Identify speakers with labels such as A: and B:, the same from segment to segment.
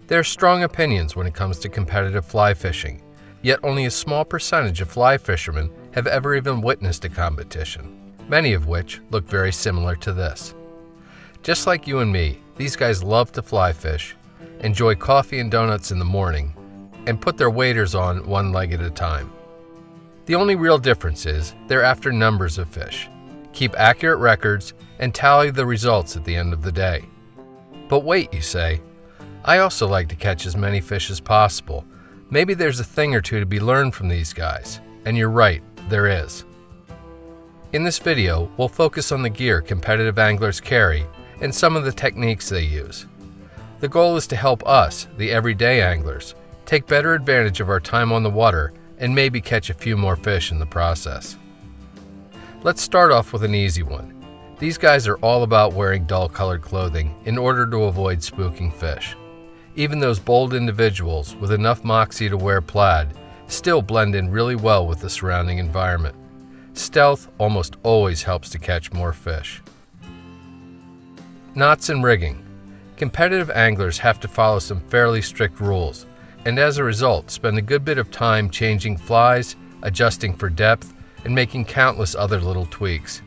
A: There are strong opinions when it comes to competitive fly fishing, yet only a small percentage of fly fishermen have ever even witnessed a competition, many of which look very similar to this. Just like you and me, these guys love to fly fish, enjoy coffee and donuts in the morning, and put their waders on one leg at a time. The only real difference is they're after numbers of fish, keep accurate records, and tally the results at the end of the day. But wait, you say, I also like to catch as many fish as possible. Maybe there's a thing or two to be learned from these guys, and you're right, there is. In this video, we'll focus on the gear competitive anglers carry and some of the techniques they use. The goal is to help us, the everyday anglers, take better advantage of our time on the water and maybe catch a few more fish in the process. Let's start off with an easy one. These guys are all about wearing dull-colored clothing in order to avoid spooking fish. Even those bold individuals with enough moxie to wear plaid still blend in really well with the surrounding environment. Stealth almost always helps to catch more fish. Knots and rigging. Competitive anglers have to follow some fairly strict rules, and as a result spend a good bit of time changing flies, adjusting for depth, and making countless other little tweaks.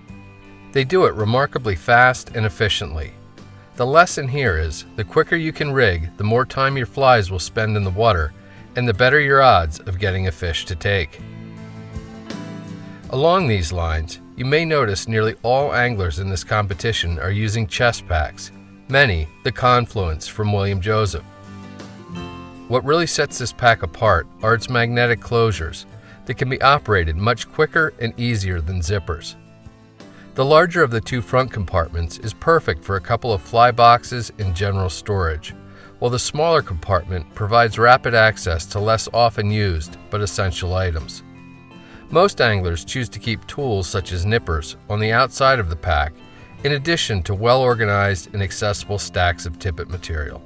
A: They do it remarkably fast and efficiently. The lesson here is, the quicker you can rig, the more time your flies will spend in the water, and the better your odds of getting a fish to take. Along these lines, you may notice nearly all anglers in this competition are using chest packs, many the Confluence from William Joseph. What really sets this pack apart are its magnetic closures that can be operated much quicker and easier than zippers. The larger of the two front compartments is perfect for a couple of fly boxes and general storage, while the smaller compartment provides rapid access to less often used but essential items. Most anglers choose to keep tools such as nippers on the outside of the pack, in addition to well-organized and accessible stacks of tippet material.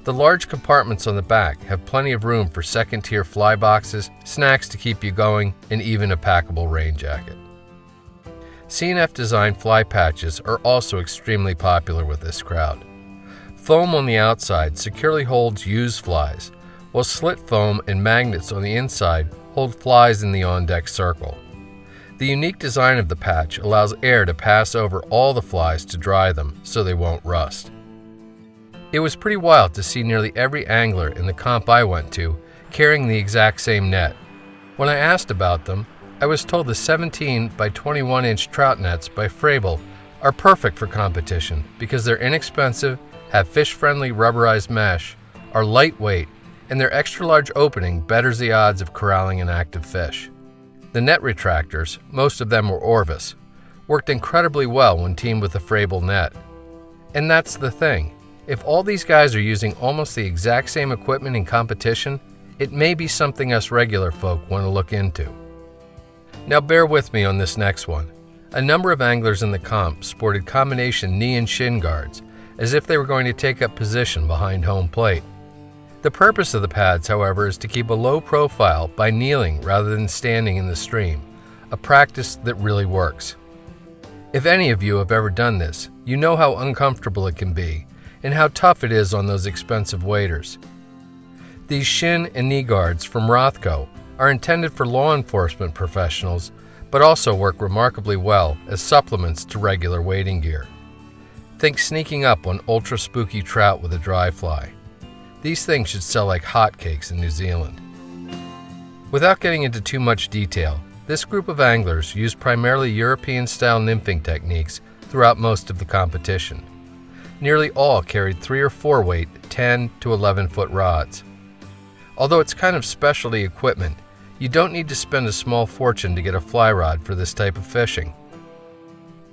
A: The large compartments on the back have plenty of room for second-tier fly boxes, snacks to keep you going, and even a packable rain jacket. C&F designed fly patches are also extremely popular with this crowd. Foam on the outside securely holds used flies, while slit foam and magnets on the inside hold flies in the on-deck circle. The unique design of the patch allows air to pass over all the flies to dry them so they won't rust. It was pretty wild to see nearly every angler in the comp I went to carrying the exact same net. When I asked about them, I was told the 17 by 21 inch trout nets by Frabel are perfect for competition because they're inexpensive, have fish-friendly rubberized mesh, are lightweight, and their extra-large opening betters the odds of corralling an active fish. The net retractors, most of them were Orvis, worked incredibly well when teamed with the Frabel net. And that's the thing. If all these guys are using almost the exact same equipment in competition, it may be something us regular folk want to look into. Now bear with me on this next one. A number of anglers in the comp sported combination knee and shin guards, as if they were going to take up position behind home plate. The purpose of the pads, however, is to keep a low profile by kneeling rather than standing in the stream, a practice that really works. If any of you have ever done this, you know how uncomfortable it can be, and how tough it is on those expensive waders. These shin and knee guards from Rothko are intended for law enforcement professionals, but also work remarkably well as supplements to regular wading gear. Think sneaking up on ultra spooky trout with a dry fly. These things should sell like hotcakes in New Zealand. Without getting into too much detail, this group of anglers use primarily European-style nymphing techniques throughout most of the competition. Nearly all carried 3 or 4 weight 10 to 11-foot rods. Although it's kind of specialty equipment, you don't need to spend a small fortune to get a fly rod for this type of fishing.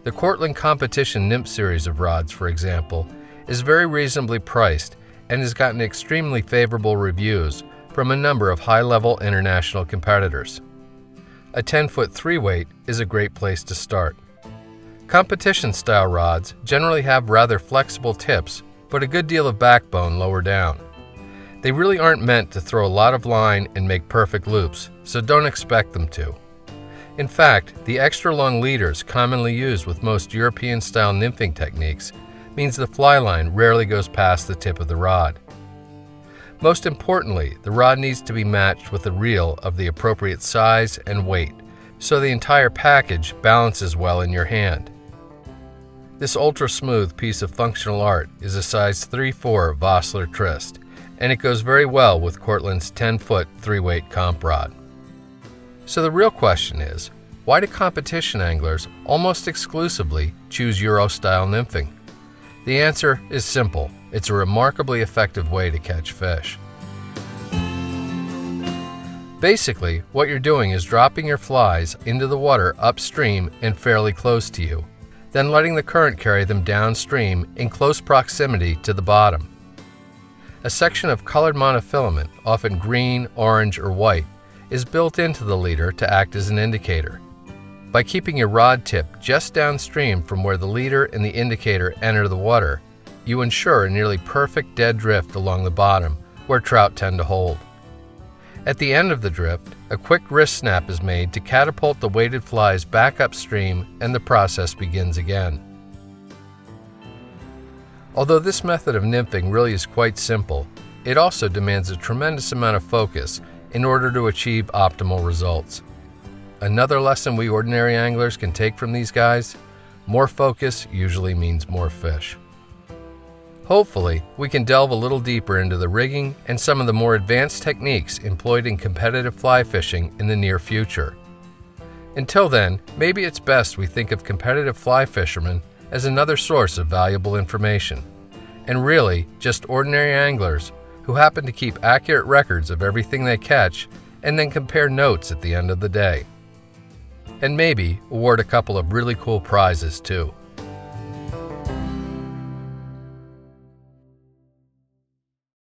A: The Cortland Competition Nymph series of rods, for example, is very reasonably priced and has gotten extremely favorable reviews from a number of high-level international competitors. A 10-foot 3-weight is a great place to start. Competition-style rods generally have rather flexible tips, but a good deal of backbone lower down. They really aren't meant to throw a lot of line and make perfect loops, so don't expect them to. In fact, the extra long leaders commonly used with most European-style nymphing techniques means the fly line rarely goes past the tip of the rod. Most importantly, the rod needs to be matched with a reel of the appropriate size and weight, so the entire package balances well in your hand. This ultra-smooth piece of functional art is a size 3/4 Vossler Trist, and it goes very well with Cortland's 10-foot 3-weight comp rod. So the real question is, why do competition anglers almost exclusively choose Euro-style nymphing? The answer is simple. It's a remarkably effective way to catch fish. Basically, what you're doing is dropping your flies into the water upstream and fairly close to you, then letting the current carry them downstream in close proximity to the bottom. A section of colored monofilament, often green, orange, or white, is built into the leader to act as an indicator. By keeping your rod tip just downstream from where the leader and the indicator enter the water, you ensure a nearly perfect dead drift along the bottom, where trout tend to hold. At the end of the drift, a quick wrist snap is made to catapult the weighted flies back upstream, and the process begins again. Although this method of nymphing really is quite simple, it also demands a tremendous amount of focus in order to achieve optimal results. Another lesson we ordinary anglers can take from these guys: more focus usually means more fish. Hopefully, we can delve a little deeper into the rigging and some of the more advanced techniques employed in competitive fly fishing in the near future. Until then, maybe it's best we think of competitive fly fishermen as another source of valuable information, and really just ordinary anglers who happen to keep accurate records of everything they catch and then compare notes at the end of the day. And maybe award a couple of really cool prizes too.